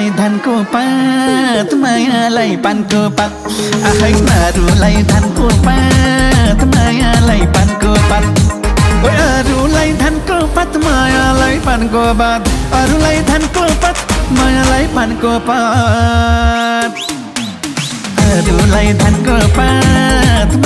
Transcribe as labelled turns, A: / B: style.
A: अरूलाई धनको पात मायालाई पानको पात आहै अरूलाई धनको पात मायालाई पानको पात ओइ अरूलाई धनको पात मायालाई पानको पात अरूलाई धनको पात मायालाई पानको पात अरूलाई धनको पात